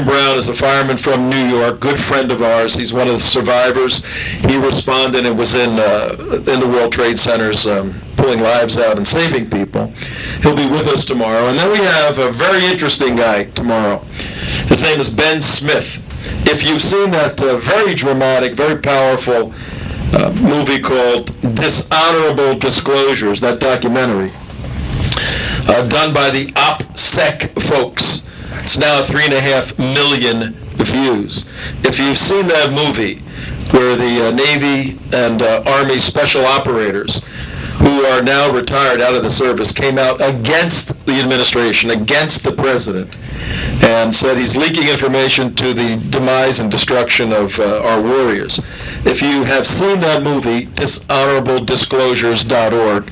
Sergeant Brown is a fireman from New York, good friend of ours. He's one of the survivors. He responded and was in the World Trade Centers pulling lives out and saving people. He'll be with us tomorrow. And then we have a very interesting guy tomorrow. His name is Ben Smith. If you've seen that very dramatic, very powerful movie called Dishonorable Disclosures, that documentary, done by the OPSEC folks, it's now 3.5 million views. If you've seen that movie where the Navy and Army special operators who are now retired out of the service came out against the administration, against the president, and said he's leaking information to the demise and destruction of our warriors. If you have seen that movie, dishonorabledisclosures.org,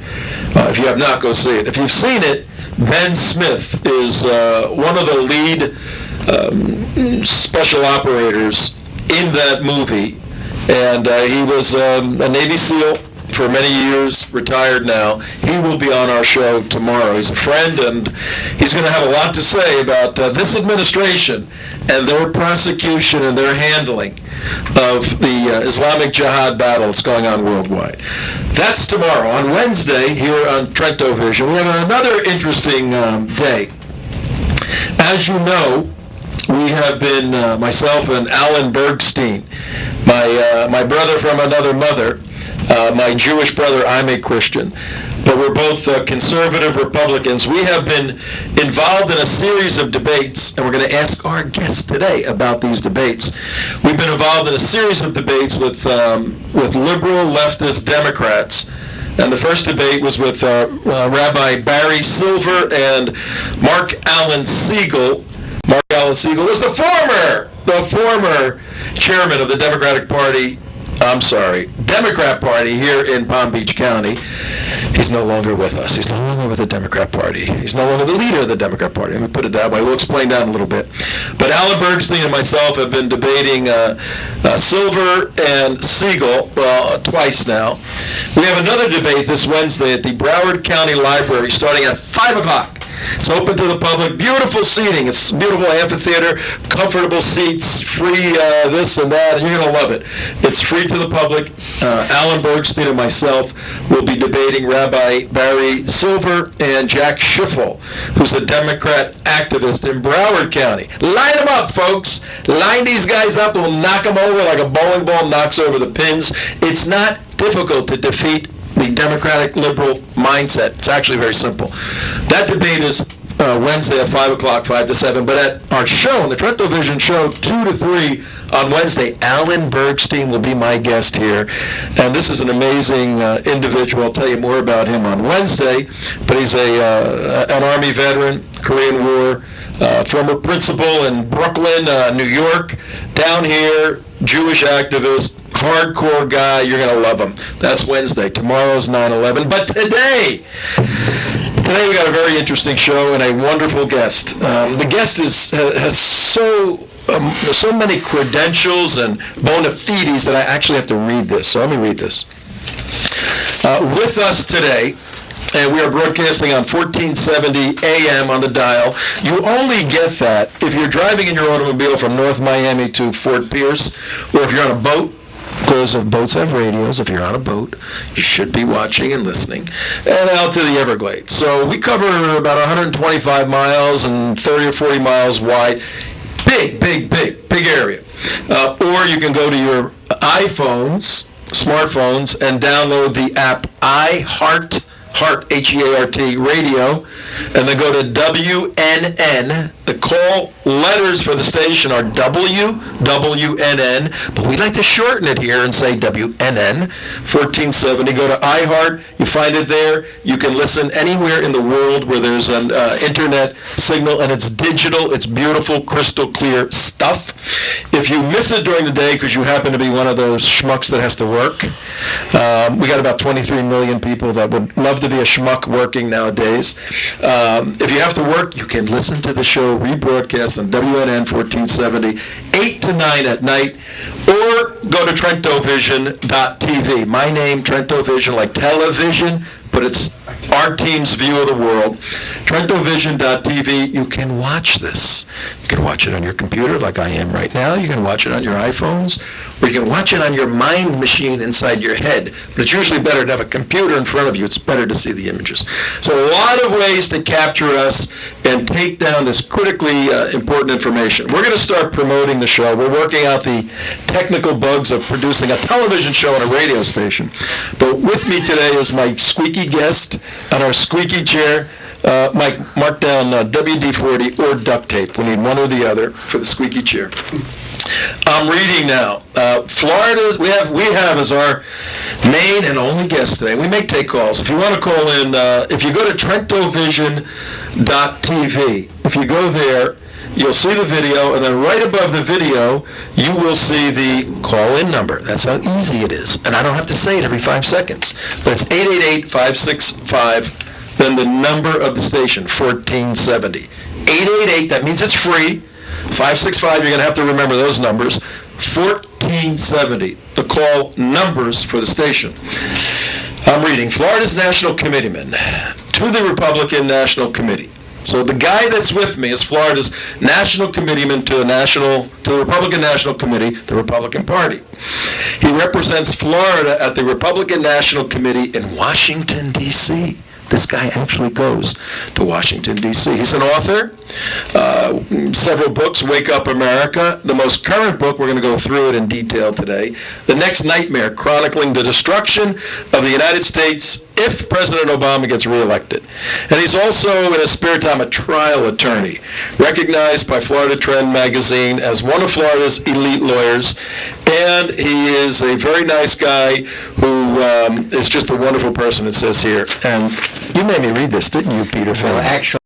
if you have not, go see it. If you've seen it, Ben Smith is one of the lead special operators in that movie, and he was a Navy SEAL for many years, retired now. He will be on our show tomorrow. He's a friend, and he's going to have a lot to say about this administration and their prosecution and their handling of the Islamic Jihad battle that's going on worldwide. That's tomorrow. On Wednesday, here on Trento Vision, we have another interesting day. As you know, we have been, myself and Alan Bergstein, my brother from another mother, my Jewish brother, I'm a Christian, but we're both conservative Republicans. We have been involved in a series of debates, and we're going to ask our guests today about these debates. We've been involved in a series of debates with liberal leftist Democrats, and the first debate was with Rabbi Barry Silver and Mark Allen Siegel. Mark Allen Siegel was the former chairman of the Democrat Party here in Palm Beach County. He's no longer with us. He's no longer with the Democrat Party. He's no longer the leader of the Democrat Party. Let me put it that way. We'll explain that in a little bit. But Alan Bergstein and myself have been debating Silver and Siegel twice now. We have another debate this Wednesday at the Broward County Library starting at 5 o'clock. It's open to the public. Beautiful seating. It's a beautiful amphitheater, comfortable seats, free this and that, and you're going to love it. It's free to the public. Alan Bergstein and myself will be debating Rabbi Barry Silver and Jack Schiffel, who's a Democrat activist in Broward County. Line them up, folks. Line these guys up. We'll knock them over like a bowling ball knocks over the pins. It's not difficult to defeat the Democratic liberal mindset. It's actually very simple. That debate is Wednesday at 5 o'clock, 5 to 7. But at our show, on the Trento Vision show, 2 to 3 on Wednesday, Alan Bergstein will be my guest here. And this is an amazing individual. I'll tell you more about him on Wednesday. But he's an Army veteran, Korean War, former principal in Brooklyn, New York, down here, Jewish activist, hardcore guy. You're going to love him. That's Wednesday. Tomorrow's 9/11. But today we got a very interesting show and a wonderful guest. The guest has so many credentials and bona fides that I actually have to read this. So let me read this. With us today, and we are broadcasting on 1470 AM on the dial. You only get that if you're driving in your automobile from North Miami to Fort Pierce, or if you're on a boat, because boats have radios. If you're on a boat, you should be watching and listening, and out to the Everglades. So we cover about 125 miles and 30 or 40 miles wide. Big area. Or you can go to your smartphones, and download the app iHeart, H-E-A-R-T, radio, and then go to WNN. The call letters for the station are WNN, but we like to shorten it here and say WNN 1470. Go to iHeart. You find it there. You can listen anywhere in the world where there's an internet signal, and it's digital. It's beautiful, crystal clear stuff. If you miss it during the day because you happen to be one of those schmucks that has to work, we got about 23 million people that would love to be a schmuck working nowadays. If you have to work, you can listen to the show rebroadcast on WNN 1470, 8 to 9 at night, or go to TrentoVision.tv. My name, Trento Vision, like television, but it's our team's view of the world. TrentoVision.tv, you can watch this. You can watch it on your computer like I am right now. You can watch it on your iPhones, or you can watch it on your mind machine inside your head. But it's usually better to have a computer in front of you. It's better to see the images. So a lot of ways to capture us and take down this critically important information. We're going to start promoting the show. We're working out the technical bugs of producing a television show on a radio station. But with me today is my squeaky guest on our squeaky chair. Mike, mark down WD-40 or duct tape. We need one or the other for the squeaky chair. I'm reading now. Florida, we have as our main and only guest today. We may take calls. If you want to call in, if you go to TrentoVision.tv, if you go there, you'll see the video, and then right above the video, you will see the call-in number. That's how easy it is. And I don't have to say it every 5 seconds. But it's 888-565, then the number of the station, 1470. 888, that means it's free. 565, you're going to have to remember those numbers. 1470, the call numbers for the station. I'm reading. Florida's National Committeeman to the Republican National Committee. So the guy that's with me is Florida's National Committeeman to the Republican National Committee, the Republican Party. He represents Florida at the Republican National Committee in Washington, D.C. This guy actually goes to Washington, D.C. He's an author, several books, Wake Up America. The most current book, we're going to go through it in detail today, The Next Nightmare, chronicling the destruction of the United States if President Obama gets reelected. And he's also, in his spare time, a trial attorney, recognized by Florida Trend magazine as one of Florida's elite lawyers. And he is a very nice guy who is just a wonderful person, it says here. And you made me read this, didn't you, Peter? Well, actually,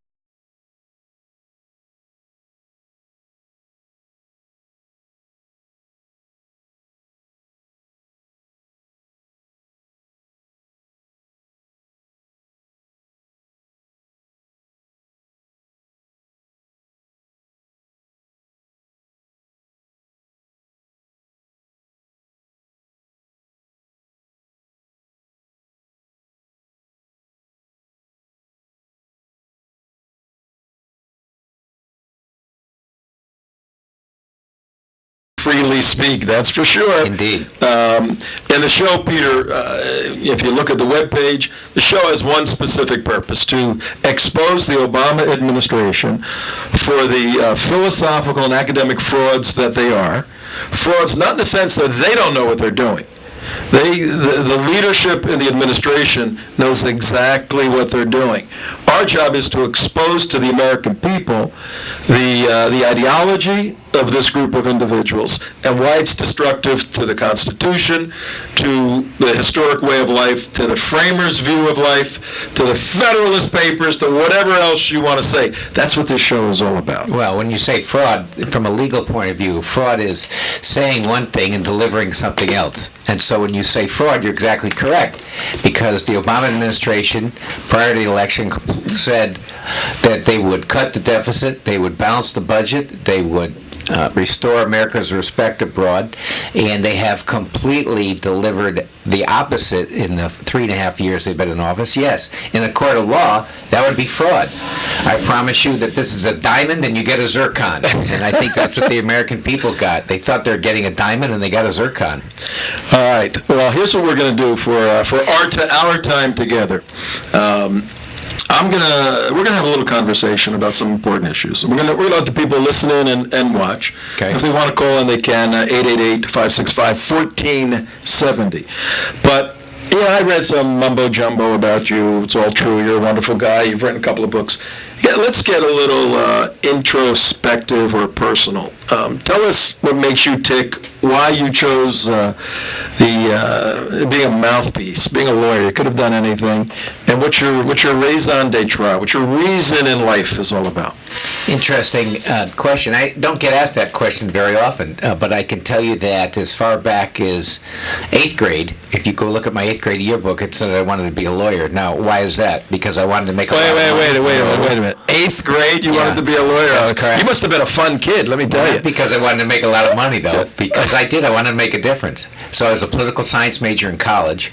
freely speak, that's for sure. Indeed. And the show, Peter, if you look at the webpage, the show has one specific purpose: to expose the Obama administration for the philosophical and academic frauds that they are. Frauds not in the sense that they don't know what they're doing. The leadership in the administration knows exactly what they're doing. Our job is to expose to the American people the ideology of this group of individuals and why it's destructive to the Constitution, to the historic way of life, to the framers' view of life, to the Federalist Papers, to whatever else you want to say. That's what this show is all about. Well, when you say fraud, from a legal point of view, fraud is saying one thing and delivering something else. And so when you say fraud, you're exactly correct, because the Obama administration, prior to the election, said that they would cut the deficit, they would balance the budget, they would restore America's respect abroad, and they have completely delivered the opposite in the 3.5 years they've been in office. Yes, in a court of law, that would be fraud. I promise you that this is a diamond and you get a zircon, and I think that's what the American people got. They thought they were getting a diamond and they got a zircon. All right. Well, here's what we're going to do for our time together. We're gonna have a little conversation about some important issues. We're gonna let the people listen in and watch. Okay. If they want to call in, they can. 888-565-1470. But yeah, I read some mumbo jumbo about you. It's all true. You're a wonderful guy. You've written a couple of books. Yeah, let's get a little introspective or personal. Tell us what makes you tick, why you chose being a mouthpiece, being a lawyer. You could have done anything, and what your raison d'etre, what your reason in life is all about. Interesting question. I don't get asked that question very often, but I can tell you that as far back as 8th grade, if you go look at my 8th grade yearbook, it said I wanted to be a lawyer. Now, why is that? Because I wanted to make a lot of money. Wait a minute. 8th grade, you wanted to be a lawyer? That's correct. You must have been a fun kid, let me tell you. Because I wanted to make a lot of money, though. Because I wanted to make a difference. So I was a political science major in college,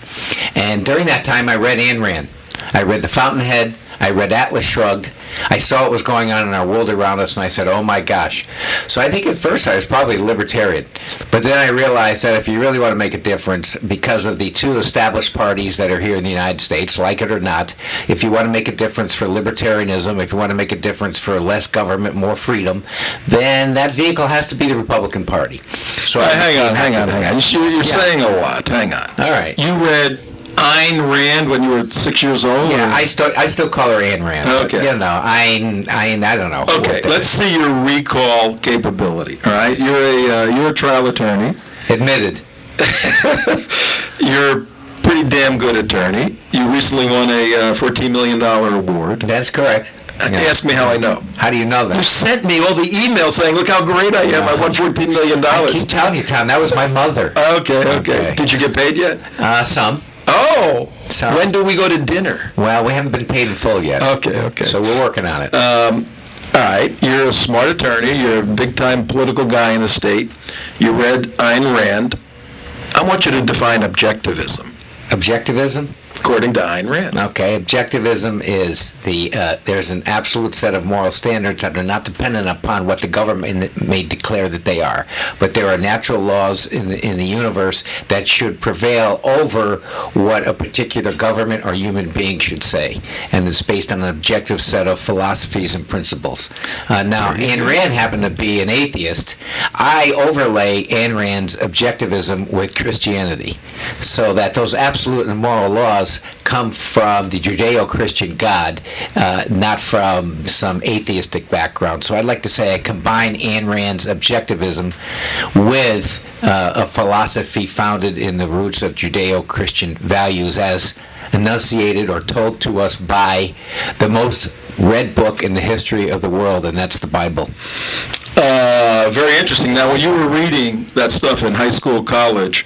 and during that time I read Ayn Rand. I read The Fountainhead. I read Atlas Shrugged. I saw what was going on in our world around us, and I said, oh my gosh. So I think at first I was probably libertarian. But then I realized that if you really want to make a difference, because of the two established parties that are here in the United States, like it or not, if you want to make a difference for libertarianism, if you want to make a difference for less government, more freedom, then that vehicle has to be the Republican Party. So hang on. You're saying a lot. Hang on. All right. You read Ayn Rand when you were 6 years old? Yeah, I still call her Ayn Rand. Okay. But, Ayn, I don't know. Okay, let's see your recall capability. All right, you're a trial attorney. Admitted. You're a pretty damn good attorney. You recently won a $14 million award. That's correct. Ask me how I know. How do you know that? You sent me all the emails saying, look how great I am. I won $14 million. I keep telling you, Tom, that was my mother. Okay. Did you get paid yet? Some. Oh, Some. When do we go to dinner? Well, we haven't been paid in full yet. Okay. So we're working on it. All right, you're a smart attorney. You're a big-time political guy in the state. You read Ayn Rand. I want you to define objectivism. Objectivism? According to Ayn Rand. Okay, objectivism is there's an absolute set of moral standards that are not dependent upon what the government may declare that they are, but there are natural laws in the universe that should prevail over what a particular government or human being should say, and it's based on an objective set of philosophies and principles. Now, Ayn Rand happened to be an atheist. I overlay Ayn Rand's objectivism with Christianity, so that those absolute and moral laws come from the Judeo-Christian God, not from some atheistic background. So I'd like to say I combine Ayn Rand's objectivism with a philosophy founded in the roots of Judeo-Christian values as enunciated or told to us by the most read book in the history of the world, and that's the Bible. Very interesting. Now, when you were reading that stuff in high school, college,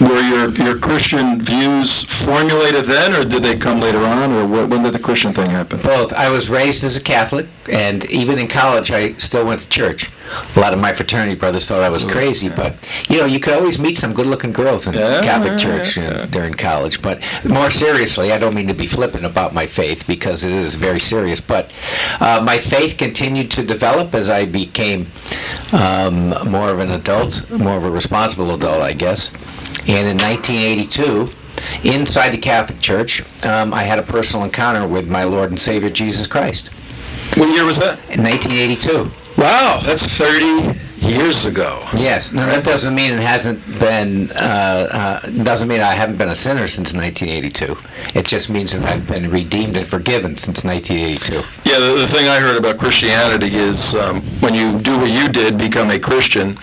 were your Christian views formulated then, or did they come later on, or when did the Christian thing happen? Both. I was raised as a Catholic, and even in college, I still went to church. A lot of my fraternity brothers thought I was crazy, but, you could always meet some good-looking girls in Catholic church during college. But more seriously, I don't mean to be flippant about my faith, because it is very serious, but my faith continued to develop as I became more of an adult, more of a responsible adult, I guess. And in 1982, inside the Catholic Church, I had a personal encounter with my Lord and Savior, Jesus Christ. What year was that? In 1982. Wow, that's 30 years ago. Yes. Now, that doesn't mean it hasn't been, doesn't mean I haven't been a sinner since 1982. It just means that I've been redeemed and forgiven since 1982. Yeah, the thing I heard about Christianity is when you do what you did, become a Christian,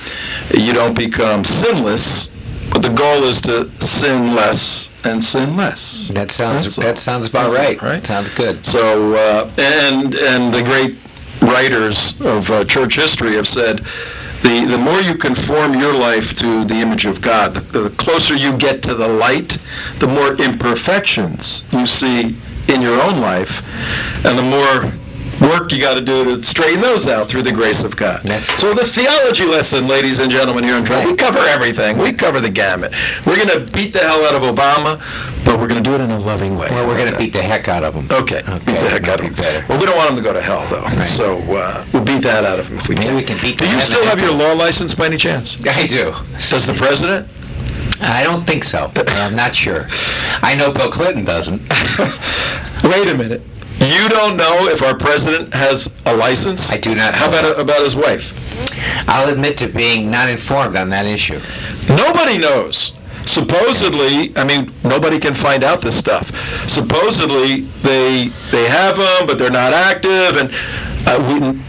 you don't become sinless. But the goal is to sin less and sin less. That sounds about right. Sounds good. So and the great writers of church history have said the more you conform your life to the image of God, the closer you get to the light, the more imperfections you see in your own life, and the more work you got to do to straighten those out through the grace of God. So the theology lesson, ladies and gentlemen, here on Trial, we cover everything. We cover the gamut. We're going to beat the hell out of Obama, but we're going to do it in a loving way. Well, we're going to beat the heck out of him. Okay. Beat the heck out of him. Better. Well, we don't want him to go to hell, though. Right. So we'll beat that out of him if we Maybe can. we can beat Do you still have your law license by any chance? I do. Does the president? I don't think so. I'm not sure. I know Bill Clinton doesn't. Wait a minute. You don't know if our president has a license? I do not know. How about his wife? I'll admit to being not informed on that issue. Nobody knows. Supposedly, nobody can find out this stuff. Supposedly, they have them, but they're not active, and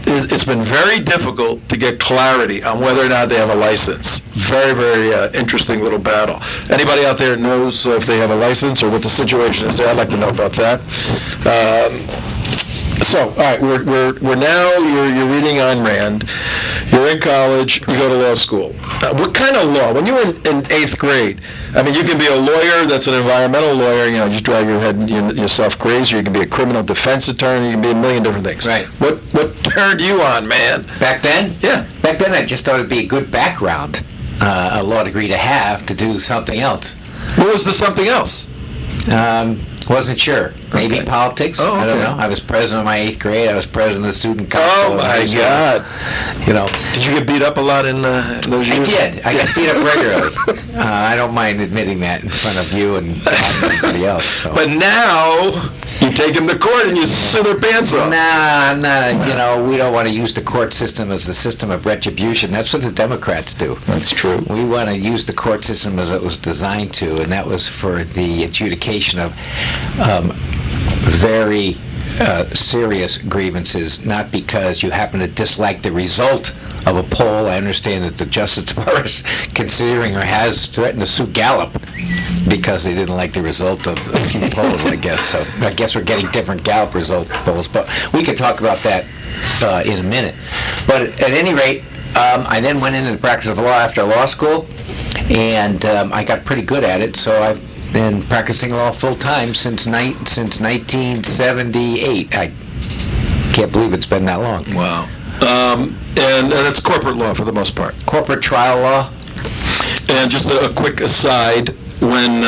it's been very difficult to get clarity on whether or not they have a license. Very, very interesting little battle. Anybody out there knows if they have a license or what the situation is there? I'd like to know about that. So, all right, we're now, you're reading Ayn Rand, you're in college, you go to law school. What kind of law? When you were in 8th grade, you can be a lawyer that's an environmental lawyer, just drive your head yourself crazy, or you can be a criminal defense attorney, you can be a million different things. Right. What turned you on, man? Back then? Yeah. Back then I just thought it'd be a good background, a law degree to have to do something else. What was the something else? Wasn't sure. Maybe Okay. politics. Oh, I don't okay. know. I was president of my 8th grade. I was president of the student council. Oh, in my high school. God. You know, Did you get beat up a lot in those I years? did. I got beat up regularly. I don't mind admitting that in front of you and everybody else. So. But now, you take them to court and you sue their pants off. Nah, I'm not. You know, we don't want to use the court system as the system of retribution. That's what the Democrats do. That's true. We want to use the court system as it was designed to, and that was for the adjudication of very serious grievances, not because you happen to dislike the result of a poll. I understand that the Justice Department is considering or has threatened to sue Gallup because they didn't like the result of a few polls, I guess. So I guess we're getting different Gallup polls, but we could talk about that in a minute. But at any rate, I then went into the practice of law after law school, and I got pretty good at it, so I've been practicing law full-time since 1978. I can't believe it's been that long. Wow. And it's corporate law for the most part. Corporate trial law. And just a quick aside, when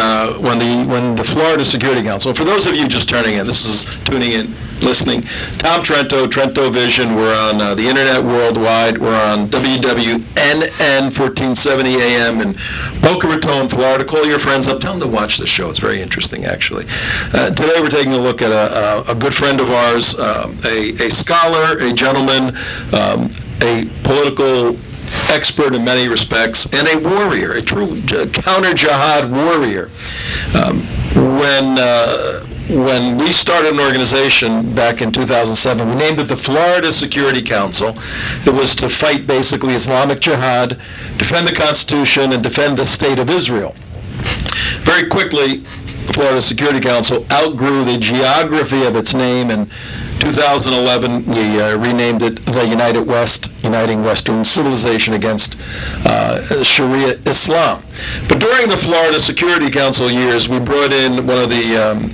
the Florida Security Council, for those of you just turning in, this is tuning in, listening, Tom Trento Vision, we're on the internet worldwide, we're on WWNN 1470 AM in Boca Raton, Florida. Call your friends up, tell them to watch the show. It's very interesting, actually. Today we're taking a look at a good friend of ours, a scholar, a gentleman, a political expert in many respects, and a warrior, a true counter-jihad warrior. When we started an organization back in 2007, we named it the Florida Security Council. It was to fight basically Islamic jihad, defend the Constitution, and defend the State of Israel. Very quickly, the Florida Security Council outgrew the geography of its name. In 2011, we renamed it the United West, Uniting Western Civilization Against Sharia Islam. But during the Florida Security Council years, we brought in one of the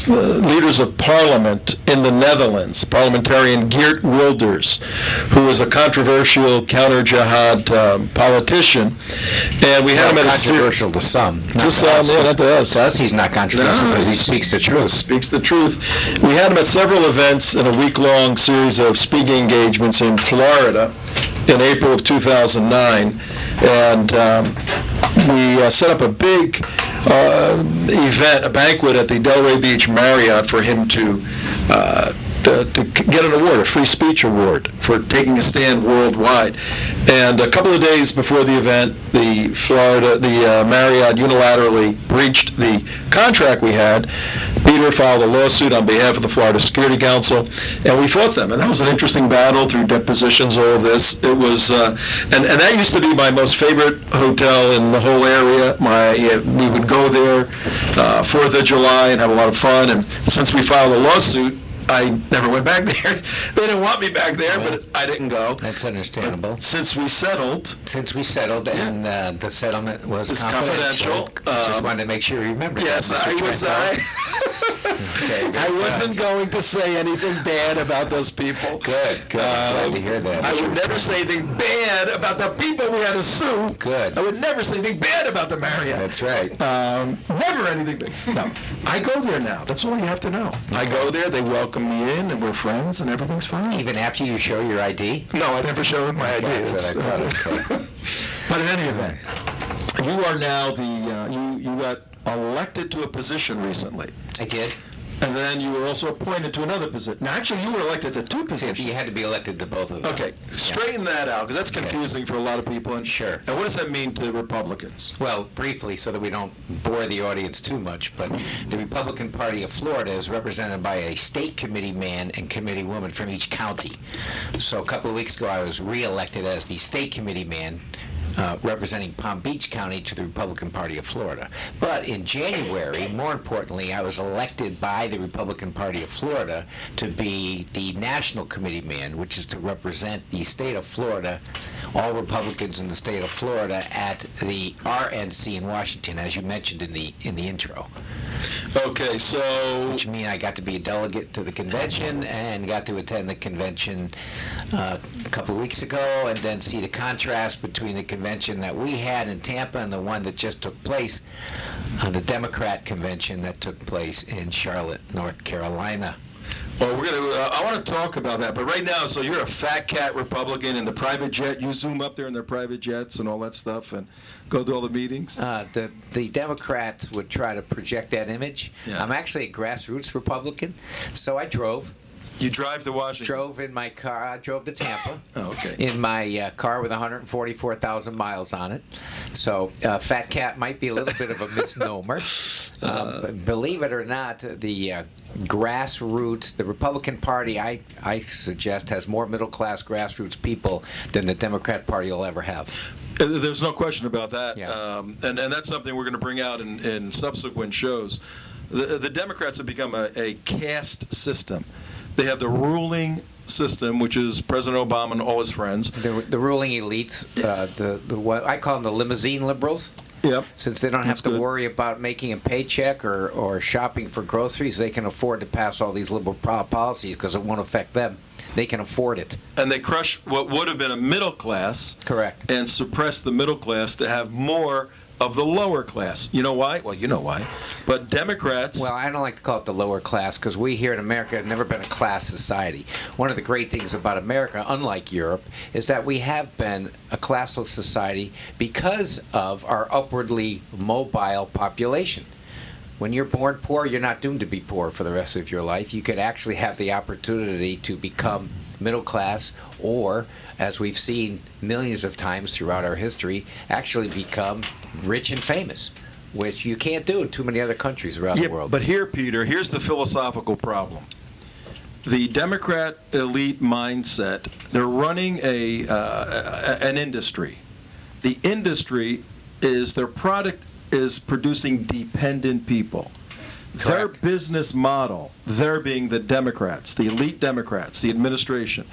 leaders of parliament in the Netherlands, parliamentarian Geert Wilders, who was a controversial counter-jihad politician, and we had him at a controversial to some. To some, yeah, not to us. To us, he's not controversial because he speaks the truth. Speaks the truth. We had him at several events in a week-long series of speaking engagements in Florida in April of 2009, and we set up a big event, a banquet at the Delray Beach Marriott for him to get an award, a free speech award for taking a stand worldwide. And a couple of days before the event, the Marriott unilaterally breached the contract we had. Peter filed a lawsuit on behalf of the Florida Security Council, and we fought them. And that was an interesting battle through depositions, all of this. It was, and that used to be my most favorite hotel in the whole area. We would go there 4th of July and have a lot of fun. And since we filed a lawsuit, I never went back there. They didn't want me back there, but I didn't go. That's understandable. But since we settled, and the settlement was It's confidential. confidential. Just wanted to make sure you remember yes, that, Mr. Trento. Okay, I wasn't going to say anything bad about those people. Good. Glad to hear that. I Mr. would never Trento. say anything bad about the people we had to sue. Good. I would never say anything bad about the Marriott. That's right. Never anything bad. No. I go there now. That's all you have to know. I go there, they welcome me in, and we're friends, and everything's fine. Even after you show your ID? No, I never showed my ID. That's what I thought. Okay. But in any event, you are now you got elected to a position recently. I did. And then you were also appointed to another position. Now, actually, you were elected to two positions. You had to be elected to both of them. Okay, straighten that out, because that's confusing for a lot of people. And, Sure. And what does that mean to Republicans? Well, briefly, so that we don't bore the audience too much, but the Republican Party of Florida is represented by a state committee man and committee woman from each county. So a couple of weeks ago, I was re-elected as the state committee man representing Palm Beach County to the Republican Party of Florida. But in January, more importantly, I was elected by the Republican Party of Florida to be the national committee man, which is to represent the state of Florida, all Republicans in the state of Florida, at the RNC in Washington, as you mentioned in the intro. Okay, so Which means I got to be a delegate to the convention and got to attend the convention a couple of weeks ago, and then see the contrast between the convention that we had in Tampa and the one that just took place, the Democrat convention that took place in Charlotte, North Carolina. well, I want to talk about that, but right now, so you're a fat cat Republican in the private jet. You zoom up there in their private jets and all that stuff, and go to all the meetings. The Democrats would try to project that image. Yeah. I'm actually a grassroots Republican, so I drove. You drive to Washington. Drove in my car. I drove to Tampa. Oh, okay. In my car with 144,000 miles on it. So fat cat might be a little bit of a misnomer. Believe it or not, the grassroots, the Republican Party, I suggest, has more middle-class grassroots people than the Democrat Party will ever have. There's no question about that. Yeah. And that's something we're going to bring out in subsequent shows. The Democrats have become a caste system. They have the ruling system, which is President Obama and all his friends. The ruling elites, the what I call them the limousine liberals. Yep. Since they don't have That's to good. worry about making a paycheck or shopping for groceries, they can afford to pass all these liberal policies because it won't affect them. They can afford it. And they crush what would have been a middle class. Correct. And suppress the middle class to have more of the lower class. You know why? Well, you know why. But Democrats... Well, I don't like to call it the lower class because we here in America have never been a class society. One of the great things about America, unlike Europe, is that we have been a classless society because of our upwardly mobile population. When you're born poor, you're not doomed to be poor for the rest of your life. You could actually have the opportunity to become middle class or, as we've seen millions of times throughout our history, actually become rich and famous, which you can't do in too many other countries around the world. But here, Peter, here's the philosophical problem. The Democrat elite mindset, they're running an industry. The industry is, their product is producing dependent people. Their Correct. business model, they're being the Democrats, the elite Democrats, the administration,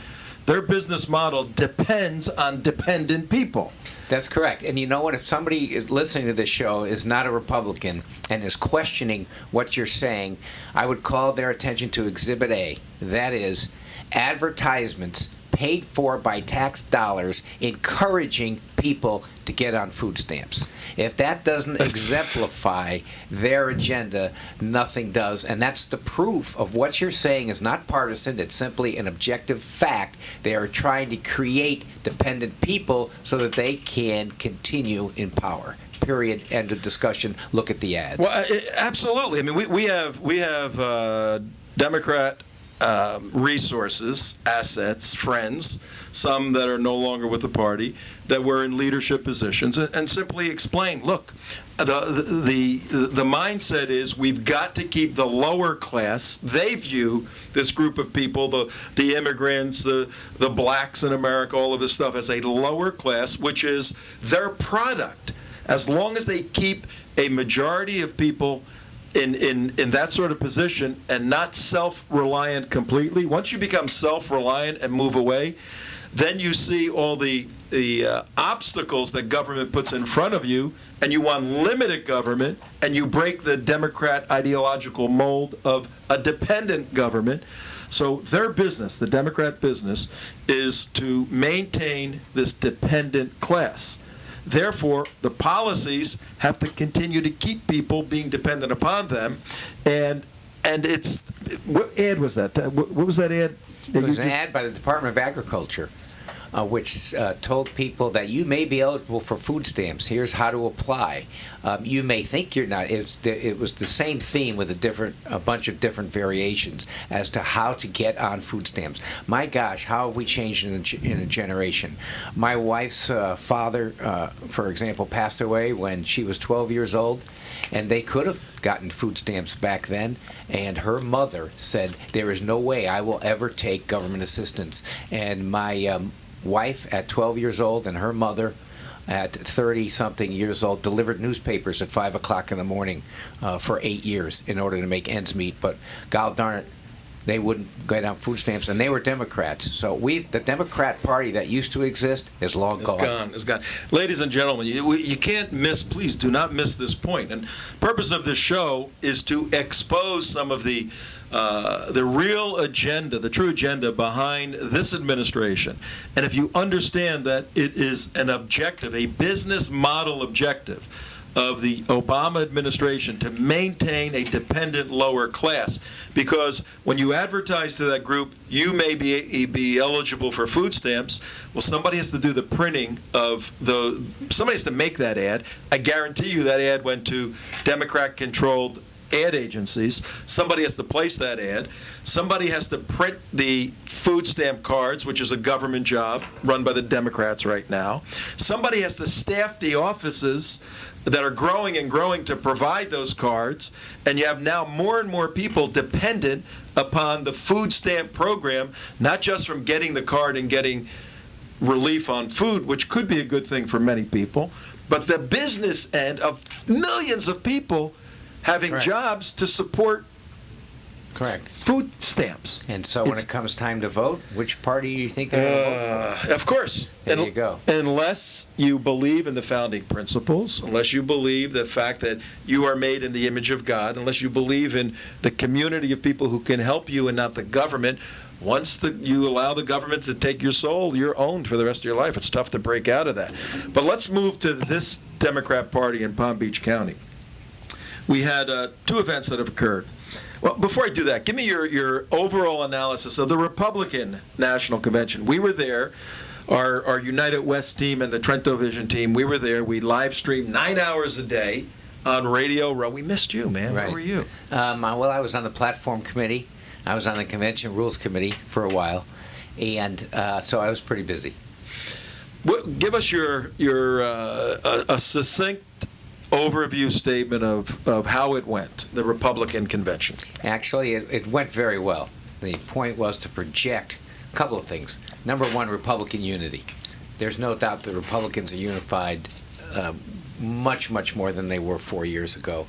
their business model depends on dependent people. That's correct. And you know what? If somebody is listening to this show is not a Republican and is questioning what you're saying, I would call their attention to Exhibit A. That is, advertisements paid for by tax dollars encouraging people to get on food stamps. If that doesn't exemplify their agenda, nothing does. And that's the proof of what you're saying is not partisan. It's simply an objective fact. They are trying to create dependent people so that they can continue in power. Period. End of discussion. Look at the ads. Well, absolutely. I mean, we have Democrat resources, assets, friends, some that are no longer with the party, that were in leadership positions, and simply explain, look, the mindset is we've got to keep the lower class. They view this group of people, the immigrants, the blacks in America, all of this stuff, as a lower class, which is their product. As long as they keep a majority of people in that sort of position and not self-reliant completely. Once you become self-reliant and move away, then you see all the obstacles that government puts in front of you, and you want limited government, and you break the Democrat ideological mold of a dependent government. So their business, the Democrat business, is to maintain this dependent class. Therefore, the policies have to continue to keep people being dependent upon them, and it's what ad was that? What was that ad? It was an ad by the Department of Agriculture, which told people that you may be eligible for food stamps. Here's how to apply. You may think you're not. It was the same theme with a bunch of different variations as to how to get on food stamps. My gosh, how have we changed in a generation? My wife's father, for example, passed away when she was 12 years old, and they could have gotten food stamps back then, and her mother said, there is no way I will ever take government assistance. And my wife at 12 years old and her mother at 30-something years old delivered newspapers at 5 o'clock in the morning for 8 years in order to make ends meet. But God darn it, they wouldn't get on food stamps, and they were Democrats. So the Democrat Party that used to exist is long gone. It's gone. Ladies and gentlemen, you can't miss, please do not miss this point. And purpose of this show is to expose some of the real agenda, the true agenda behind this administration. And if you understand that it is an objective, a business model objective of the Obama administration to maintain a dependent lower class, because when you advertise to that group, you may be eligible for food stamps. Well, somebody has to do the printing of somebody has to make that ad. I guarantee you that ad went to Democrat-controlled ad agencies. Somebody has to place that ad. Somebody has to print the food stamp cards, which is a government job run by the Democrats right now. Somebody has to staff the offices that are growing and growing to provide those cards, and you have now more and more people dependent upon the food stamp program, not just from getting the card and getting relief on food, which could be a good thing for many people, but the business end of millions of people having Correct. Jobs to support Correct. food stamps. And so when it comes time to vote, which party do you think they're going to vote for? Of course. There you go. Unless you believe in the founding principles, unless you believe the fact that you are made in the image of God, unless you believe in the community of people who can help you and not the government, once you allow the government to take your soul, you're owned for the rest of your life. It's tough to break out of that. But let's move to this Democrat Party in Palm Beach County. We had two events that have occurred. Well, before I do that, give me your overall analysis of the Republican National Convention. We were there, our United West team and the Trento Vision team, we were there. We live streamed 9 hours a day on Radio Row. We missed you, man. Right. Where were you? Well, I was on the platform committee. I was on the convention rules committee for a while, and so I was pretty busy. Give us a succinct overview statement of how it went, the Republican convention. Actually, it went very well. The point was to project a couple of things. Number one, Republican unity. There's no doubt the Republicans are unified much, much more than they were 4 years ago.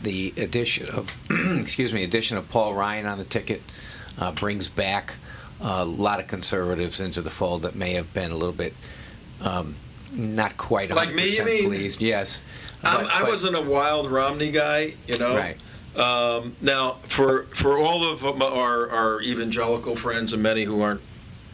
The addition of, addition of Paul Ryan on the ticket brings back a lot of conservatives into the fold that may have been a little bit not quite 100% like me, you mean? pleased. Yes. I wasn't a wild Romney guy, you know. Right. Now, for all of our evangelical friends and many who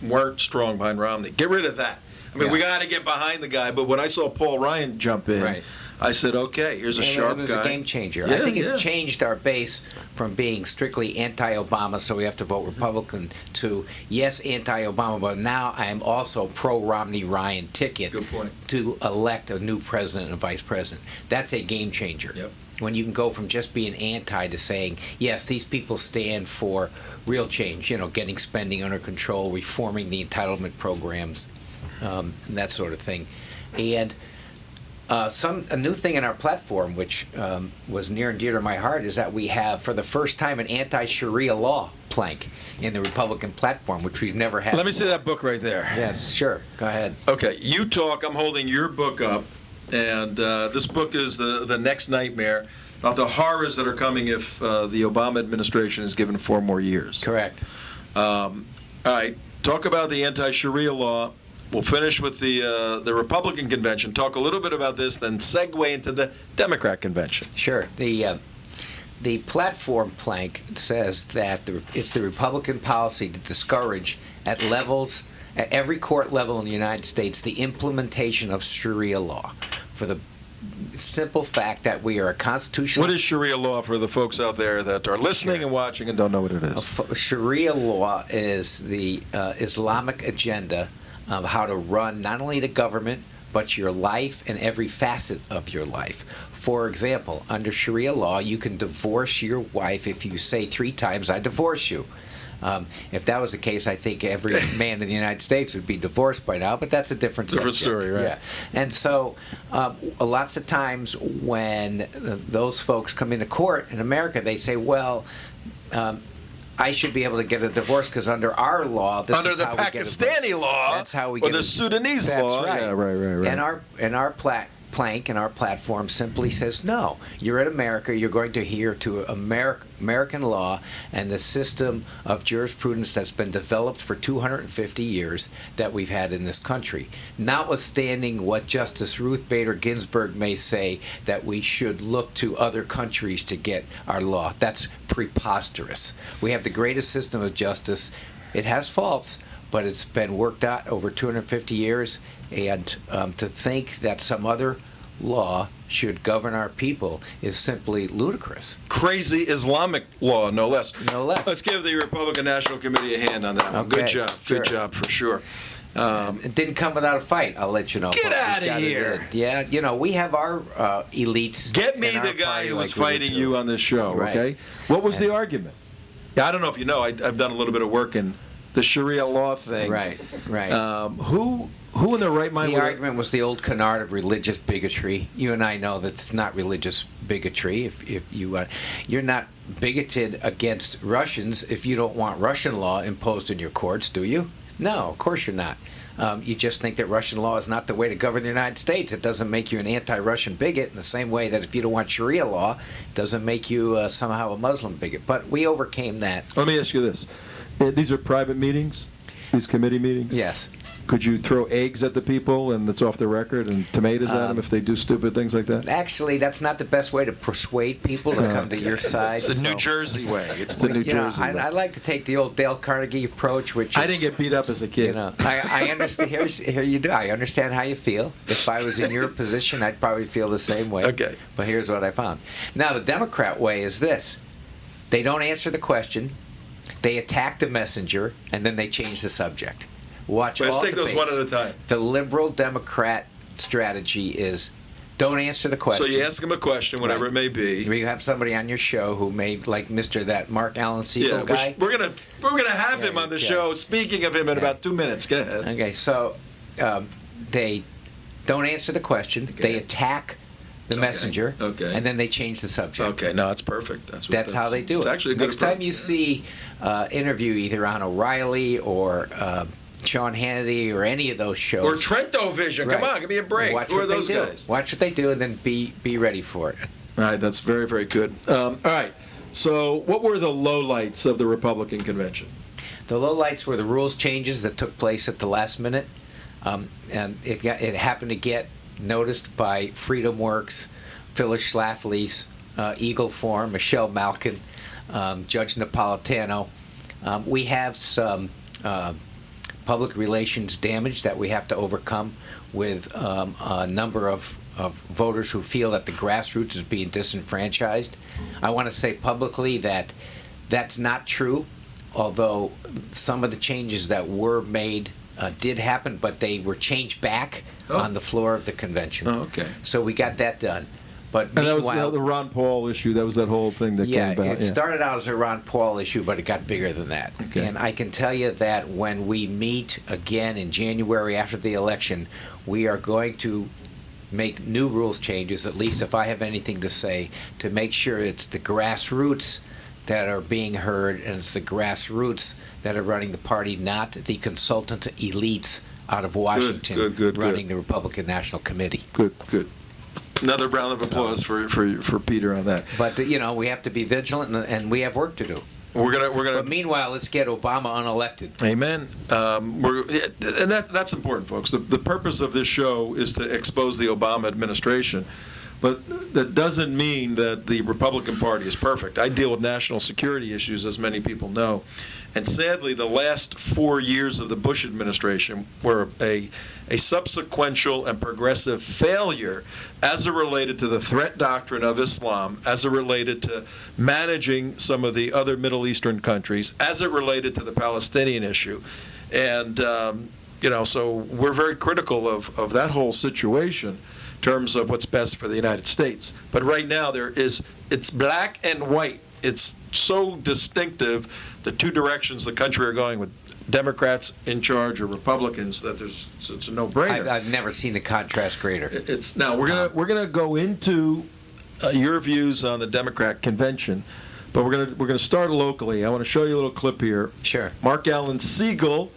weren't strong behind Romney, get rid of that. I mean, we got to get behind the guy. But when I saw Paul Ryan jump in, right. I said, okay, here's a sharp guy. It was a game changer. Yeah, I think it changed our base from being strictly anti-Obama, so we have to vote Republican, to yes, anti-Obama, but now I am also pro-Romney-Ryan ticket to elect a new president and vice president. That's a game changer. Yep. When you can go from just being anti to saying, yes, these people stand for real change, getting spending under control, reforming the entitlement programs, and that sort of thing. And a new thing in our platform, which was near and dear to my heart, is that we have, for the first time, an anti-Sharia law plank in the Republican platform, which we've never had. Let me see that book right there. Yes, sure. Go ahead. Okay, you talk. I'm holding your book up, and this book is the next nightmare about the horrors that are coming if the Obama administration is given 4 more years. Correct. All right, talk about the anti-Sharia law. We'll finish with the Republican convention, talk a little bit about this, then segue into the Democrat convention. Sure. The platform plank says that it's the Republican policy to discourage at every court level in the United States, the implementation of Sharia law, for the simple fact that we are a constitutional... What is Sharia law for the folks out there that are listening and watching and don't know what it is? Sharia law is the Islamic agenda of how to run not only the government, but your life and every facet of your life. For example, under Sharia law, you can divorce your wife if you say 3 times, I divorce you. If that was the case, I think every man in the United States would be divorced by now, but that's a different story, right? Yeah. And so lots of times when those folks come into court in America, they say, well, I should be able to get a divorce because under our law, this under is the how we get a Pakistani law, that's how we or get the Sudanese that's law. Right. Yeah, right. In our plank in our platform simply says, no, you're in America, you're going to adhere to American law and the system of jurisprudence that's been developed for 250 years that we've had in this country. Notwithstanding what Justice Ruth Bader Ginsburg may say that we should look to other countries to get our law. That's preposterous. We have the greatest system of justice. It has faults, but it's been worked out over 250 years, and to think that some other law should govern our people is simply ludicrous. Crazy Islamic law, no less. No less. Let's give the Republican National Committee a hand on that one. Okay, Good job. sure. Good job, for sure. It didn't come without a fight, I'll let you know. Get But we outta got it here. in. Yeah, you know, we have our elites. Get me in our the guy party who was like we do fighting too. you on this show, Right. okay? What was the argument? I don't know if you know, I've done a little bit of work in the Sharia law thing. Right, right. Who in their right mind The would... argument was the old canard of religious bigotry. You and I know that it's not religious bigotry. If you're not bigoted against Russians if you don't want Russian law imposed in your courts, do you? No, of course you're not. You just think that Russian law is not the way to govern the United States. It doesn't make you an anti-Russian bigot in the same way that if you don't want Sharia law, it doesn't make you somehow a Muslim bigot. But we overcame that. Let me ask you this. These are private meetings? These committee meetings? Yes. Could you throw eggs at the people and it's off the record, and tomatoes at them if they do stupid things like that? Actually, that's not the best way to persuade people to come to your side. It's the New so- Jersey way. It's the New Jersey way. I like to take the old Dale Carnegie approach, which is, I didn't get beat up as a kid. you know, I understand. Here you do. I understand how you feel. If I was in your position, I'd probably feel the same way. Okay. But here's what I found. Now, the Democrat way is this: they don't answer the question, they attack the messenger, and then they change the subject. Watch Let's all take those debates. one at a time. The liberal Democrat strategy is don't answer the question. So you ask them a question, whatever Right. it may be. You have somebody on your show who may, like that Mark Allen Siegel Yeah, guy. we're gonna have him on the yeah. show. Speaking of him, in Yeah. about 2 minutes. Go ahead. Okay, so they don't answer the question. Okay. They attack the messenger, Okay. and then they change the subject. Okay, no, that's perfect. That's how they do it's it. actually a good Next time approach. you see interview either on O'Reilly or Sean Hannity or any of those shows. Or Trento Vision. Come Right. on, give me a break. Watch Who what are those they do. guys? Watch what they do, and then be ready for it. All right, that's very, very good. All right, so what were the lowlights of the Republican convention? The lowlights were the rules changes that took place at the last minute, and it happened to get noticed by Freedom Works, Phyllis Schlafly's Eagle Forum, Michelle Malkin, Judge Napolitano. We have some public relations damage that we have to overcome with a number of voters who feel that the grassroots is being disenfranchised. I want to say publicly that that's not true, although some of the changes that were made did happen, but they were changed back on the floor of the convention. Oh, okay. So we got that done. But And that was meanwhile, the Ron Paul issue. That was that whole thing that yeah, came about. it started out as a Ron Paul issue, but it got bigger than that. Okay. And I can tell you that when we meet again in January after the election, we are going to make new rules changes, at least if I have anything to say, to make sure it's the grassroots that are being heard, and it's the grassroots that are running the party, not the consultant elites out of Washington good. running the Republican National Committee. Good. Another round of applause for Peter on that. But we have to be vigilant, and we have work to do. We're But gonna. meanwhile, let's get Obama unelected. Amen. And that's important, folks. The purpose of this show is to expose the Obama administration. But that doesn't mean that the Republican Party is perfect. I deal with national security issues, as many people know. And sadly, the last 4 years of the Bush administration were a subsequential and progressive failure as it related to the threat doctrine of Islam, as it related to managing some of the other Middle Eastern countries, as it related to the Palestinian issue. And, so we're very critical of that whole situation in terms of what's best for the United States. But right now, it's black and white. It's so distinctive, the two directions the country are going, with Democrats in charge or Republicans, that it's a no-brainer. I've never seen the contrast greater. It's now we're gonna go into your views on the Democrat convention, but we're gonna start locally. I want to show you a little clip here. Sure. Mark Allen Siegel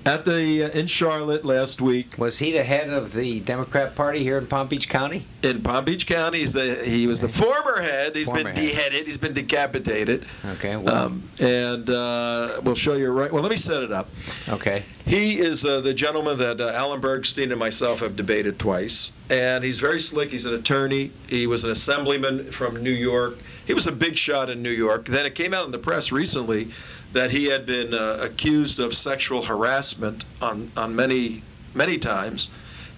at the in Charlotte last week. Was he the head of the Democrat Party here in Palm Beach County? In Palm Beach County, he was the former head. He's Former been head. beheaded. He's been decapitated. Okay. Well, And we'll show you right. Well, let me set it up. okay. He is the gentleman that Alan Bergstein and myself have debated twice, and he's very slick. He's an attorney. He was an assemblyman from New York. He was a big shot in New York. Then it came out in the press recently that he had been accused of sexual harassment on many times,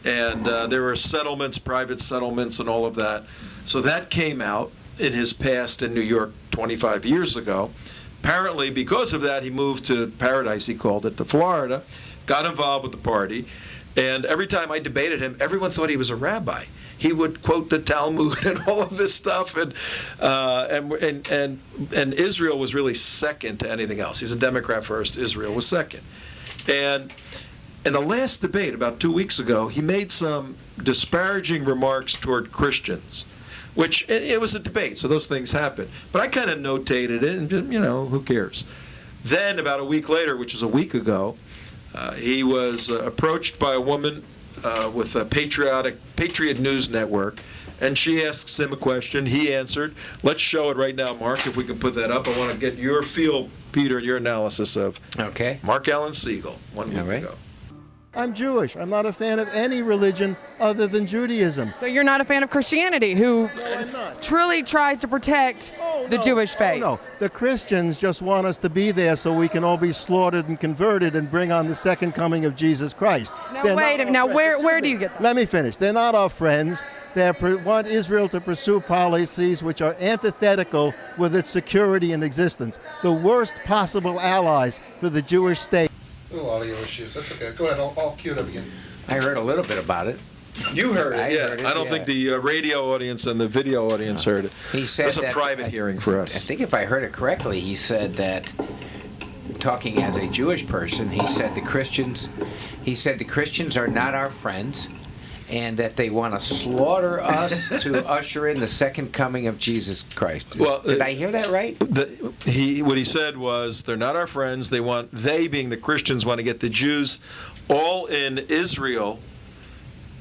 and there were settlements, private settlements, and all of that. So that came out in his past in New York 25 years ago. Apparently, because of that, he moved to Paradise, he called it, to Florida, got involved with the party, and every time I debated him, everyone thought he was a rabbi. He would quote the Talmud and all of this stuff, and Israel was really second to anything else. He's a Democrat first, Israel was second. And in the last debate, about 2 weeks ago, he made some disparaging remarks toward Christians, which it was a debate, so those things happen. But I kind of notated it, and who cares? Then about a week later, which is a week ago, he was approached by a woman with a Patriot News Network, and she asks him a question. He answered. Let's show it right now, Mark, if we can put that up. I want to get your feel, Peter, and your analysis of Mark Allen Siegel 1 week ago. I'm Jewish. I'm not a fan of any religion other than Judaism. So you're not a fan of Christianity, who I'm not. truly tries to protect the Jewish faith? No, the Christians just want us to be there so we can all be slaughtered and converted and bring on the second coming of Jesus Christ. Now, wait a minute. Now, where do you get that? Let me finish. They're not our friends. They want Israel to pursue policies which are antithetical with its security and existence. The worst possible allies for the Jewish state. A lot of your issues. That's okay. Go ahead. I'll cue it up again. I heard a little bit about it. You heard I it, yeah. heard it, I don't yeah. think the radio audience and the video audience heard it. He said It's a that- private hearing for us. I think if I heard it correctly, he said that, talking as a Jewish person, he said the Christians are not our friends, and that they want to slaughter us to usher in the second coming of Jesus Christ. Did I hear that right? What he said was, they're not our friends. They being the Christians, want to get the Jews all in Israel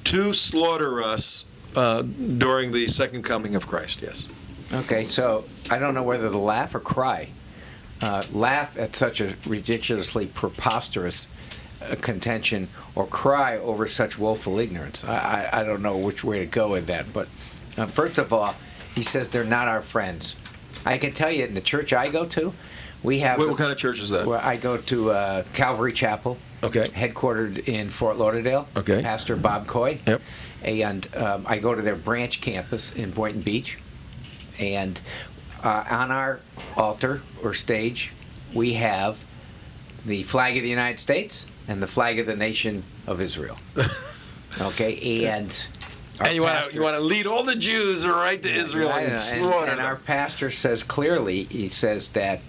to slaughter us during the second coming of Christ. Yes. Okay, so I don't know whether to laugh or cry. Laugh at such a ridiculously preposterous contention, or cry over such woeful ignorance. I don't know which way to go with that, but first of all, he says they're not our friends. I can tell you, in the church I go to, we have... What kind of church is that? Well, I go to Calvary Chapel, Okay. headquartered in Fort Lauderdale, Okay. Pastor Bob Coy. Yep. And I go to their branch campus in Boynton Beach, and on our altar or stage, we have the flag of the United States and the flag of the nation of Israel. Okay, and you want to lead all the Jews right to Israel and slaughter and our them. pastor says clearly, he says that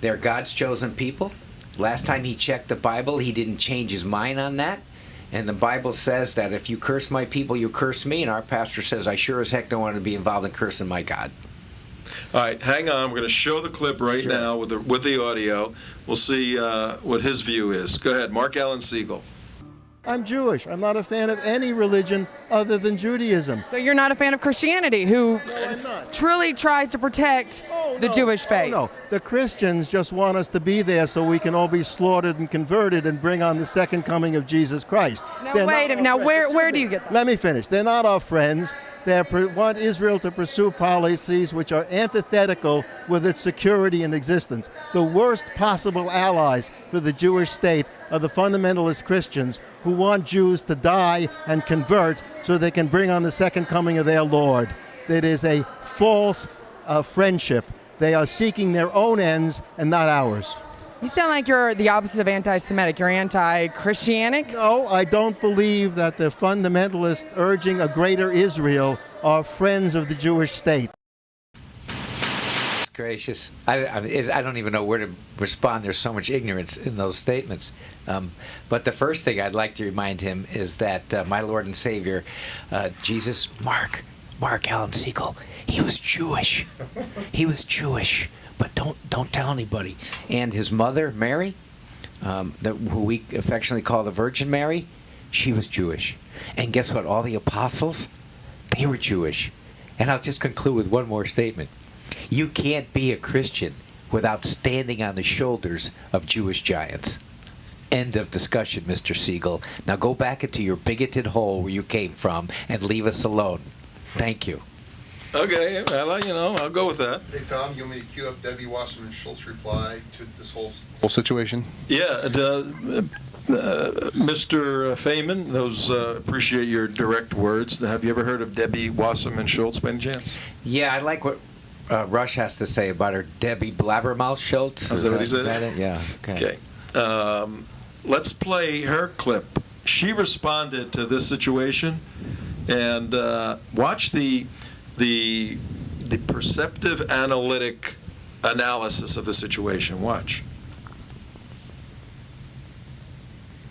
they're God's chosen people. Last time he checked the Bible, he didn't change his mind on that. And the Bible says that if you curse my people, you curse me. And our pastor says, I sure as heck don't want to be involved in cursing my God. All right, hang on. We're going to show the clip right Sure. now with the audio. We'll see what his view is. Go ahead, Mark Allen Siegel. I'm Jewish. I'm not a fan of any religion other than Judaism. So you're not a fan of Christianity, who I'm not. truly tries to protect the Jewish faith? No, the Christians just want us to be there so we can all be slaughtered and converted and bring on the second coming of Jesus Christ. Now, They're wait a not minute. our Now, friends. where do you get that? Let me finish. They're not our friends. They want Israel to pursue policies which are antithetical with its security and existence. The worst possible allies for the Jewish state are the fundamentalist Christians who want Jews to die and convert so they can bring on the second coming of their Lord. It is a false friendship. They are seeking their own ends and not ours. You sound like you're the opposite of anti-Semitic. You're anti-Christianic? No, I don't believe that the fundamentalists urging a greater Israel are friends of the Jewish state. Gracious. I don't even know where to respond. There's so much ignorance in those statements. But the first thing I'd like to remind him is that my Lord and Savior, Jesus, Mark Allen Siegel, he was Jewish. He was Jewish. But don't tell anybody. And his mother, Mary, who we affectionately call the Virgin Mary, she was Jewish. And guess what? All the apostles, they were Jewish. And I'll just conclude with one more statement. You can't be a Christian without standing on the shoulders of Jewish giants. End of discussion, Mr. Siegel. Now go back into your bigoted hole where you came from and leave us alone. Thank you. Okay, well, I'll go with that. Hey, Tom, you want me to cue up Debbie Wasserman Schultz reply to this whole situation? Yeah, Mr. Feaman, those appreciate your direct words. Have you ever heard of Debbie Wasserman Schultz by any chance? Yeah, I like what Rush has to say about her. Debbie Blabbermouth Schultz. Is that what he said? Is that it? Yeah. Okay. Let's play her clip. She responded to this situation, and watch the perceptive analytic analysis of the situation. Watch.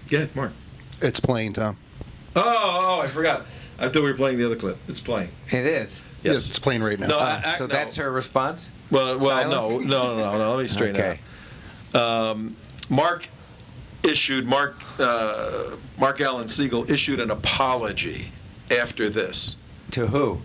Yeah, Mark. It's playing, Tom. Oh, I forgot. I thought we were playing the other clip. It's playing. It is. Yes, it's playing right now. No, So no. that's her response? Well, Silence? no. Let me straighten Okay. that out. Mark Allen Siegel issued an apology after this. To who?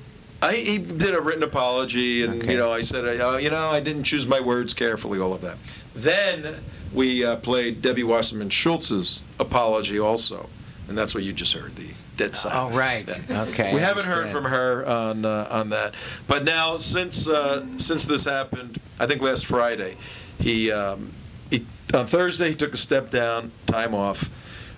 He did a written apology, and Okay. I said, I didn't choose my words carefully, all of that. Then we played Debbie Wasserman Schultz's apology also, and that's what you just heard, the dead silence. Oh, right. Yeah. Okay. We I haven't heard understand. from her on that, but now since this happened, I think last Friday, he on Thursday he took a step down, time off,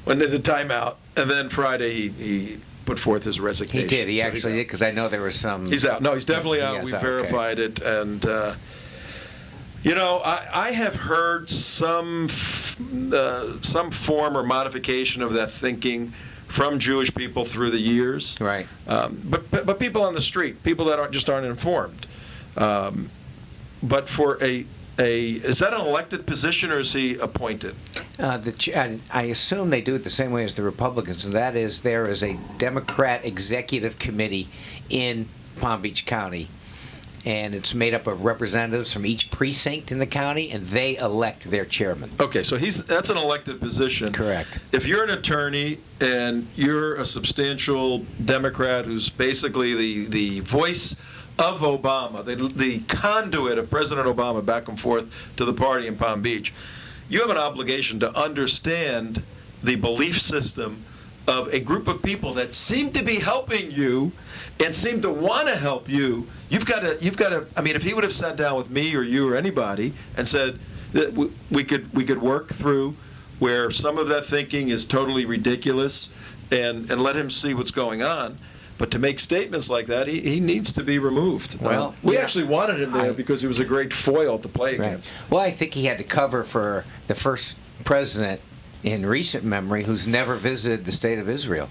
went into timeout, and then Friday he put forth his resignation. He did. He So actually did, because I know there was some... He's out. No, he's definitely out. He is We out, verified it, and I have heard some form or modification of that thinking from Jewish people through the years. Right. But people on the street, people that aren't informed. But for is that an elected position, or is he appointed? I assume they do it the same way as the Republicans, and that is there is a Democrat executive committee in Palm Beach County, and it's made up of representatives from each precinct in the county, and they elect their chairman. Okay, so that's an elected position. Correct. If you're an attorney and you're a substantial Democrat who's basically the voice of Obama, the conduit of President Obama back and forth to the party in Palm Beach, you have an obligation to understand the belief system of a group of people that seem to be helping you and seem to want to help you. You've got to. I mean, if he would have sat down with me or you or anybody and said that we could work through where some of that thinking is totally ridiculous, and let him see what's going on. But to make statements like that, he needs to be removed. Well, we yeah. actually wanted him there because he was a great foil to play against. Well, I think he had to cover for the first president in recent memory who's never visited the state of Israel.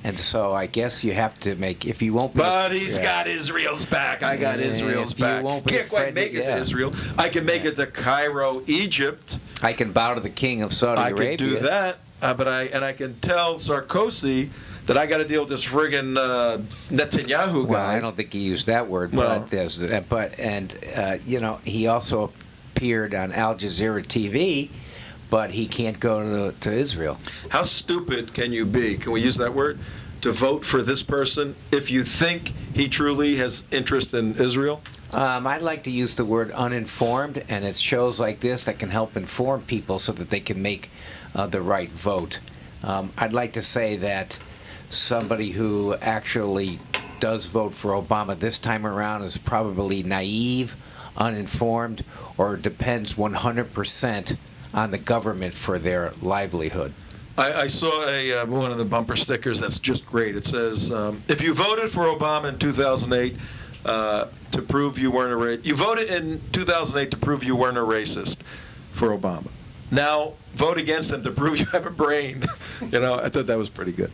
And so I guess you have to make, if you won't be... But he's got Israel's back. I got Israel's if you back. won't be Can't quite offended, make it yeah. to Israel. I can make it to Cairo, Egypt. I can bow to the king of Saudi I Arabia. can do that. But I can tell Sarkozy that I got to deal with this friggin' Netanyahu guy. Well, I don't think he used that word, Well- but he also appeared on Al Jazeera TV, but he can't go to Israel. How stupid can you be? Can we use that word? To vote for this person if you think he truly has interest in Israel? I'd like to use the word uninformed, and it's shows like this that can help inform people so that they can make the right vote. I'd like to say that somebody who actually does vote for Obama this time around is probably naive, uninformed, or depends 100% on the government for their livelihood. I saw one of the bumper stickers that's just great. It says, if you voted for Obama in 2008 to prove you weren't you voted in 2008 to prove you weren't a racist for Obama. Now vote against him to prove you have a brain. I thought that was pretty good.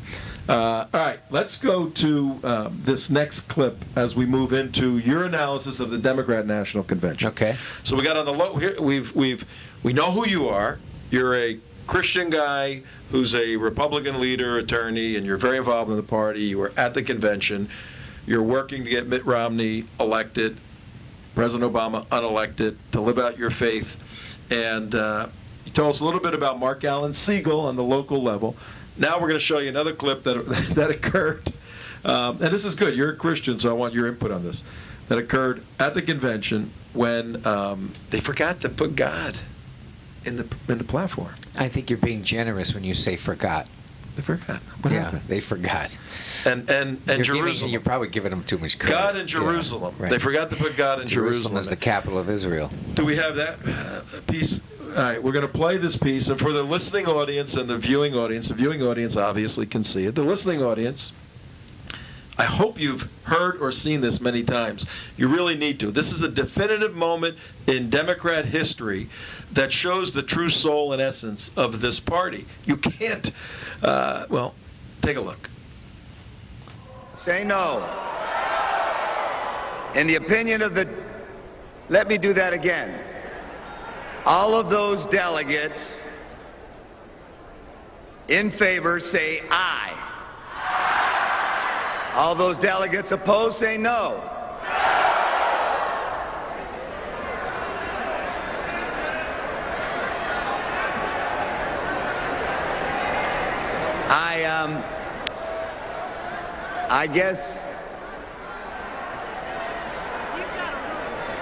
All right, let's go to this next clip as we move into your analysis of the Democrat National Convention. Okay. So we got on the low here. We know who you are. You're a Christian guy who's a Republican leader, attorney, and you're very involved in the party. You were at the convention. You're working to get Mitt Romney elected, President Obama unelected, to live out your faith. And You told us a little bit about Mark Allen Siegel on the local level. Now we're going to show you another clip that occurred, and this is good. You're a Christian, so I want your input on this. That occurred at the convention when they forgot to put God in the platform. I think you're being generous when you say forgot. They forgot. What happened? They forgot. And Jerusalem. You're probably giving them too much credit. God in Jerusalem. Yeah, right. They forgot to put God in Jerusalem. Is the capital of Israel. Do we have that piece? All right, we're going to play this piece, and for the listening audience and the viewing audience obviously can see it. The listening audience, I hope you've heard or seen this many times. You really need to. This is a definitive moment in Democrat history that shows the true soul and essence of this party. You can't, well, take a look. Say no. In the opinion of the, let me do that again. All of those delegates in favor say aye. All those delegates opposed say no. I guess.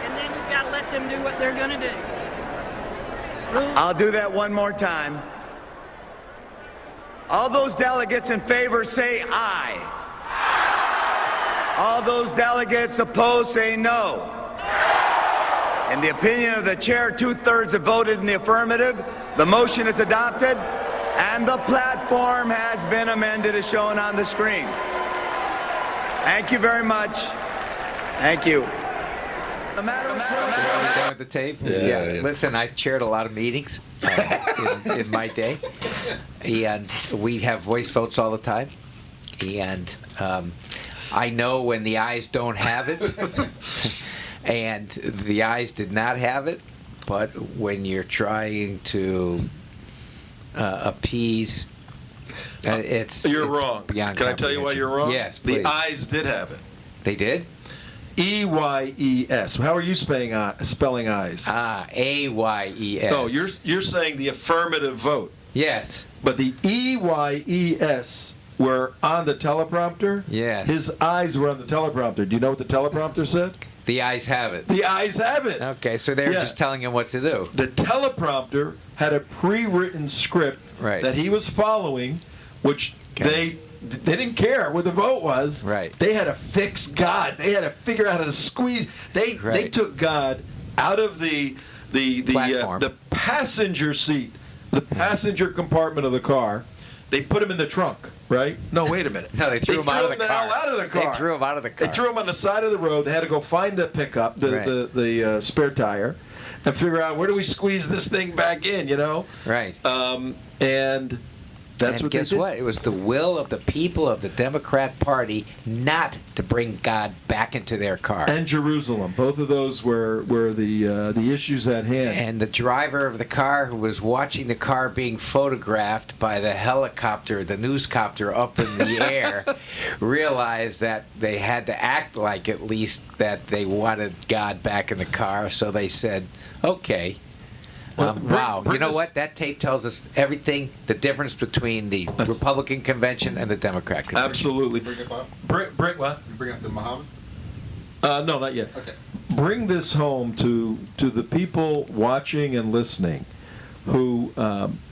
And then you've got to let them do what they're going to do. I'll do that one more time. All those delegates in favor say aye. All those delegates opposed say no. In the opinion of the chair, 2/3 have voted in the affirmative. The motion is adopted, and the platform has been amended as shown on the screen. Thank you very much. Thank you. The matter of Down at the tape? Yeah. Listen, I've chaired a lot of meetings in my day, and we have voice votes all the time. And I know when the ayes don't have it, and the ayes did not have it. But when you're trying to appease, You're wrong. beyond Can I tell you why you're wrong? Yes, please. The ayes did have it. They did? E-Y-E-S. How are you spelling ayes? A-Y-E-S. No, you're saying the affirmative vote. Yes. But the E-Y-E-S were on the teleprompter. Yes. His eyes were on the teleprompter. Do you know what the teleprompter said? The ayes have it. The ayes have it. Okay, so they're Yeah. just telling him what to do. The teleprompter had a pre-written script Right. that he was following, which Okay. they didn't care what the vote was. Right. They had to fix God. They had to figure out how to squeeze. They Right. took God out of the Platform. the passenger seat, the passenger compartment of the car. They put him in the trunk, right? No, wait a minute. No, they threw him out of the car. hell out of the car. They threw him out of the car. They threw him on the side of the road. They had to go find the pickup, the spare tire, and figure out where do we squeeze this thing back in, you know? Right. And that's and what guess they did. what? It was the will of the people of the Democrat Party not to bring God back into their car. And Jerusalem. Both of those were the issues at hand. And the driver of the car who was watching the car being photographed by the helicopter, the newscopter up in the air, realized that they had to act like at least that they wanted God back in the car. So they said, okay. Wow. You know what? That tape tells us everything, the difference between the Republican convention and the Democrat convention. Absolutely. Bring it up. Bring what? You bring up the Muhammad? No, not yet. Okay. Bring this home to the people watching and listening who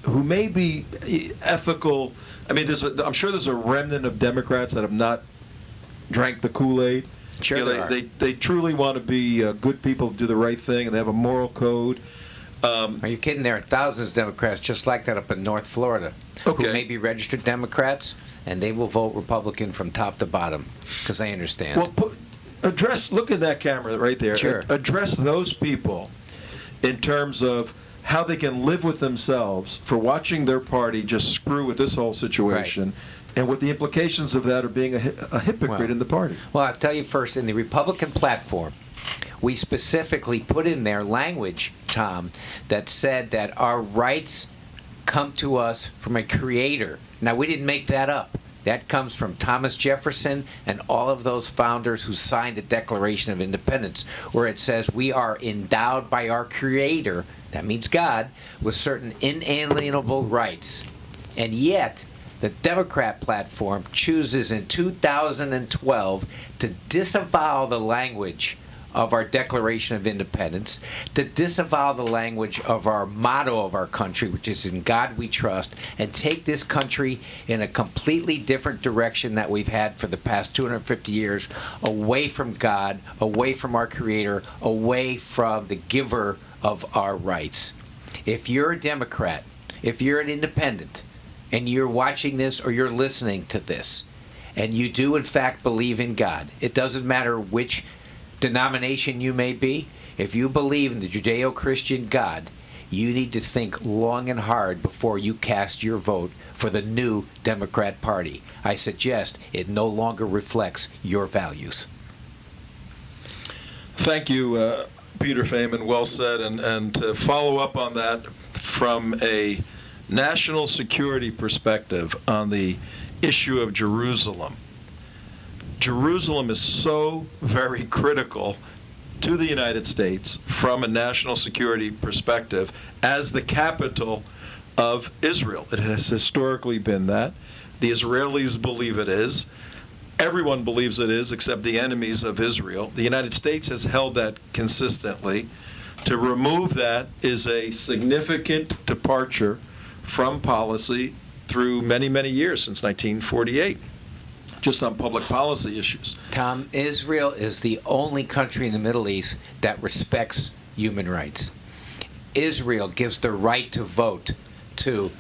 may be ethical. I mean, I'm sure there's a remnant of Democrats that have not drank the Kool-Aid. Sure, You know, there are. they truly want to be good people, do the right thing, and they have a moral code. Are you kidding? There are thousands of Democrats just like that up in North Florida Okay. who may be registered Democrats, and they will vote Republican from top to bottom because they understand. Well, look at that camera right there. Sure. Address those people in terms of how they can live with themselves for watching their party just screw with this whole situation, and what the implications of that are being a hypocrite Well- in the party. Well, I'll tell you first, in the Republican platform, we specifically put in there language, Tom, that said that our rights come to us from a creator. Now, we didn't make that up. That comes from Thomas Jefferson and all of those founders who signed the Declaration of Independence, where it says we are endowed by our Creator, that means God, with certain inalienable rights. And yet, the Democrat platform chooses in 2012 to disavow the language of our Declaration of Independence, to disavow the language of our motto of our country, which is "In God We Trust," and take this country in a completely different direction that we've had for the past 250 years, away from God, away from our Creator, away from the giver of our rights. If you're a Democrat, if you're an independent, and you're watching this or you're listening to this, and you do in fact believe in God, it doesn't matter which denomination you may be, if you believe in the Judeo-Christian God, you need to think long and hard before you cast your vote for the new Democrat Party. I suggest it no longer reflects your values. Thank you, Peter Feaman. Well said. And to follow up on that from a national security perspective on the issue of Jerusalem. Jerusalem is so very critical to the United States from a national security perspective as the capital of Israel. It has historically been that. The Israelis believe it is. Everyone believes it is except the enemies of Israel. The United States has held that consistently. To remove that is a significant departure from policy through many, many years, since 1948, just on public policy issues. Tom, Israel is the only country in the Middle East that respects human rights. Israel gives the right to vote to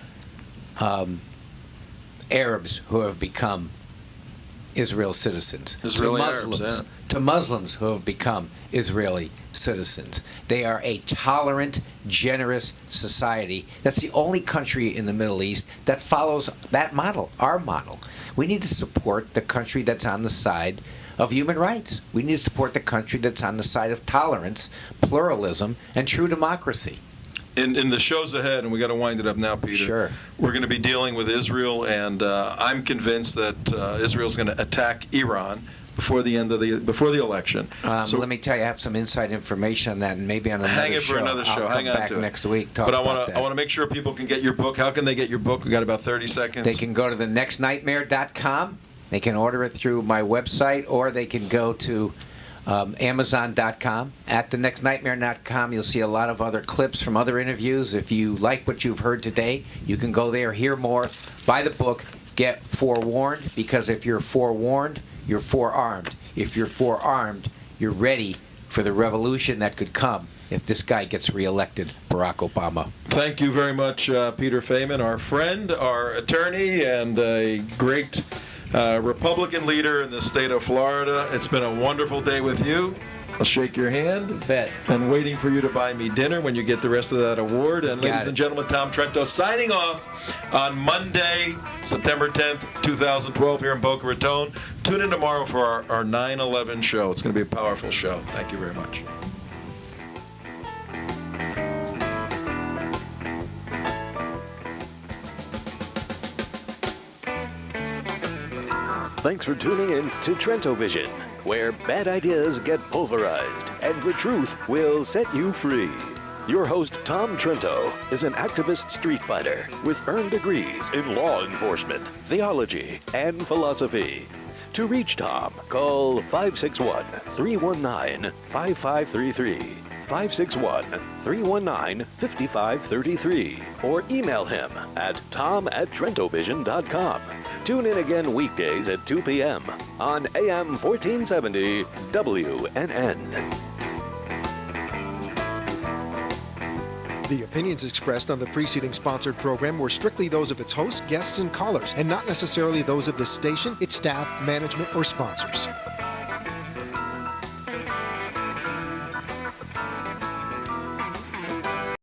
Arabs who have become Israel's citizens, Israeli to Muslims, Arabs, to Muslims who have become Israeli citizens. They are a tolerant, generous society. That's the only country in the Middle East that follows that model, our model. We need to support the country that's on the side of human rights. We need to support the country that's on the side of tolerance, pluralism, and true democracy. In the shows ahead, and we got to wind it up now, Peter. Sure. We're going to be dealing with Israel, and I'm convinced that Israel's going to attack Iran before the end of before the election. So let me tell you, I have some inside information on that, and maybe on another show. Hang it for another show. I'll Hang come on back to it. next week. Talk But I about that. want to make sure people can get your book. How can they get your book? We got about 30 seconds. They can go to thenextnightmare.com. They can order it through my website, or they can go to Amazon.com. At thenextnightmare.com, you'll see a lot of other clips from other interviews. If you like what you've heard today, you can go there, hear more, buy the book, get forewarned, because if you're forewarned, you're forearmed. If you're forearmed, you're ready for the revolution that could come if this guy gets reelected, Barack Obama. Thank you very much, Peter Feaman, our friend, our attorney, and a great Republican leader in the state of Florida. It's been a wonderful day with you. I'll shake your hand. Bet. And waiting for you to buy me dinner when you get the rest of that award. And ladies and gentlemen, Tom Trento signing off on Monday, September 10th, 2012 here in Boca Raton. Tune in tomorrow for our 9/11 show. It's going to be a powerful show. Thank you very much. Thanks for tuning in to Trento Vision, where bad ideas get pulverized and the truth will set you free. Your host, Tom Trento, is an activist street fighter with earned degrees in law enforcement, theology, and philosophy. To reach Tom, call 561-319-5533, 561-319-5533, or email him at tom@trentovision.com. Tune in again weekdays at 2 p.m. on AM 1470 WNN. The opinions expressed on the preceding sponsored program were strictly those of its hosts, guests, and callers, and not necessarily those of the station, its staff, management, or sponsors.